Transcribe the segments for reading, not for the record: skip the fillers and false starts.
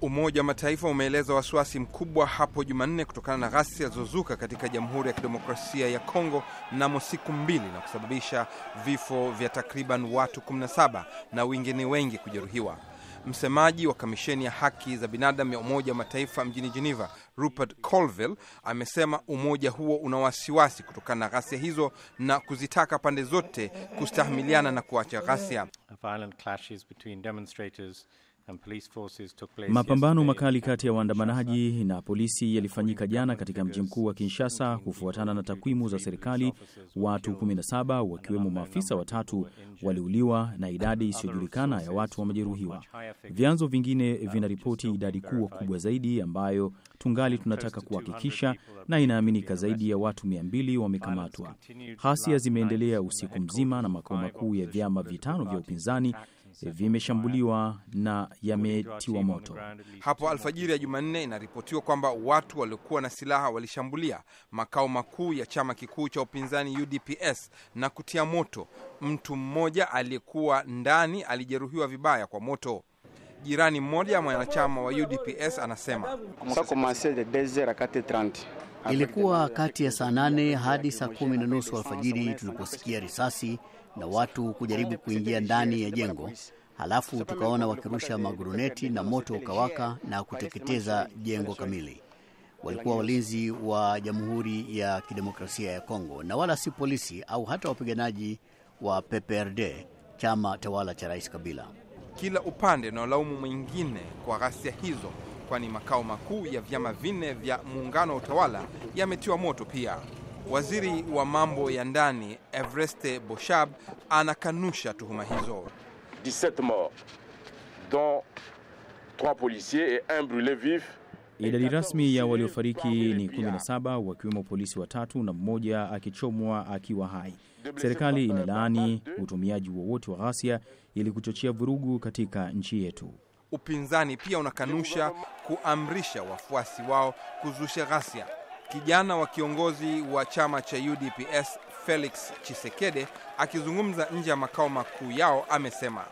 Umoja wa Mataifa umeeleza wasiwasi mkubwa hapo Jumanne kutokana na ghasia zilizozuka katika Jamhuri ya Kidemokrasia ya Kongo mnamo siku mbili na kusababisha vifo vya takriban watu 17 na wengine wengi kujeruhiwa. Msemaji wa Kamisheni ya Haki za Binadamu ya Umoja wa Mataifa mjini Geneva, Rupert Colville, amesema umoja huo una wasiwasi kutokana na ghasia hizo na kuzitaka pande zote kustahimiliana na kuacha ghasia. Mapambano makali kati ya waandamanaji na polisi yalifanyika jana katika mji mkuu wa Kinshasa. Kufuatana na takwimu za serikali, watu 17 wakiwemo maafisa watatu waliuliwa na idadi isiyojulikana ya watu wamejeruhiwa. Vyanzo vingine vinaripoti idadi kubwa zaidi ambayo tungali tunataka kuhakikisha, na inaaminika zaidi ya watu 200 wamekamatwa. Ghasia zimeendelea usiku mzima na makao makuu ya vyama vitano vya upinzani vimeshambuliwa na yametiwa moto. Hapo alfajiri ya Jumanne inaripotiwa kwamba watu waliokuwa na silaha walishambulia makao makuu ya chama kikuu cha upinzani UDPS na kutia moto. Mtu mmoja aliyekuwa ndani alijeruhiwa vibaya kwa moto. Jirani mmoja mwanachama wa UDPS anasema ilikuwa kati ya saa 8 hadi saa 10:30 alfajiri tuliposikia risasi na watu kujaribu kuingia ndani ya jengo. Halafu tukaona wakirusha maguruneti na moto ukawaka na kuteketeza jengo kamili. Walikuwa walinzi wa Jamhuri ya Kidemokrasia ya Kongo na wala si polisi au hata wapiganaji wa PPRD, chama tawala cha Rais Kabila. Kila upande unalaumu mwingine kwa ghasia hizo, kwani makao makuu ya vyama vinne vya muungano wa utawala yametiwa moto pia. Waziri wa mambo ya ndani Evreste Boshab anakanusha tuhuma hizo. 17 morts, dont 3 policiers et 1 brûlé vif. Idadi rasmi ya waliofariki ni 17, wakiwemo polisi watatu na mmoja akichomwa akiwa hai. Serikali inalaani utumiaji wowote wa ghasia ili kuchochea vurugu katika nchi yetu. Upinzani pia unakanusha kuamrisha wafuasi wao kuzusha ghasia. Kijana wa kiongozi wa chama cha UDPS Felix Tshisekedi akizungumza nje ya makao makuu yao amesema,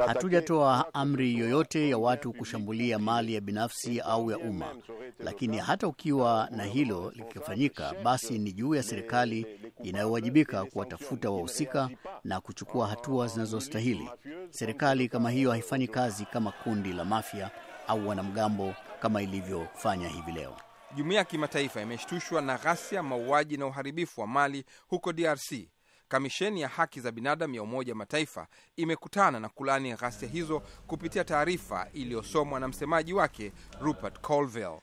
hatujatoa amri yoyote ya watu kushambulia mali ya binafsi au ya umma, lakini hata ukiwa na hilo likifanyika, basi ni juu ya serikali inayowajibika kuwatafuta wahusika na kuchukua hatua zinazostahili. Serikali kama hiyo haifanyi kazi kama kundi la mafia au wanamgambo kama ilivyofanya hivi leo. Jumuiya ya kimataifa imeshtushwa na ghasia, mauaji na uharibifu wa mali huko DRC. Kamisheni ya Haki za Binadamu ya Umoja wa Mataifa imekutana na kulani ghasia hizo kupitia taarifa iliyosomwa na msemaji wake Rupert Colville.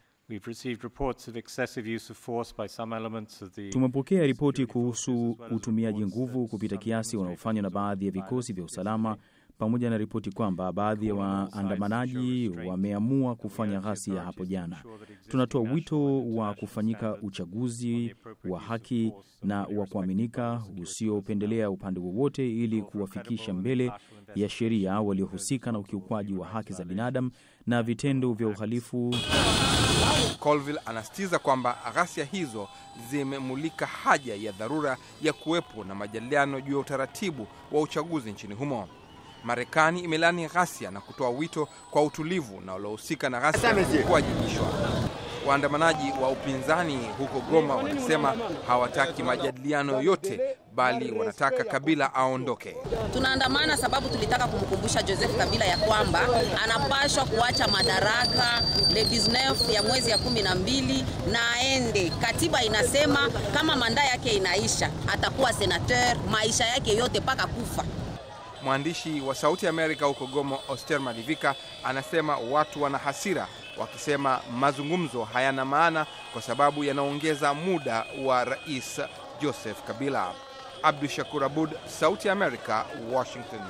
Tumepokea ripoti kuhusu utumiaji nguvu kupita kiasi unaofanywa na baadhi ya vikosi vya usalama, pamoja na ripoti kwamba baadhi ya waandamanaji wameamua kufanya ghasia hapo jana. Tunatoa wito wa kufanyika uchaguzi wa haki na wa kuaminika usiopendelea upande wowote ili kuwafikisha mbele ya sheria waliohusika na ukiukwaji wa haki za binadamu na vitendo vya uhalifu. Colville anasitiza kwamba ghasia hizo zimemulika haja ya dharura ya kuwepo na majadiliano juu ya utaratibu wa uchaguzi nchini humo. Marekani imelani ghasia na kutoa wito kwa utulivu na waliohusika na ghasia kuwajibishwa. Waandamanaji wa upinzani huko Goma wanasema hawataki majadiliano yoyote, bali wanataka Kabila aondoke. Tunaandamana sababu tulitaka kumkumbusha Joseph Kabila ya kwamba anapaswa kuacha madaraka le 19 ya mwezi ya 12 na aende. Katiba inasema kama manda yake inaisha atakuwa senateur maisha yake yote mpaka kufa. Mwandishi wa Sauti ya Amerika huko Goma, Oster Malivika, anasema watu wana hasira wakisema mazungumzo hayana maana kwa sababu yanaongeza muda wa Rais Joseph Kabila. Abdushakur Abud, Sauti ya Amerika, Washington.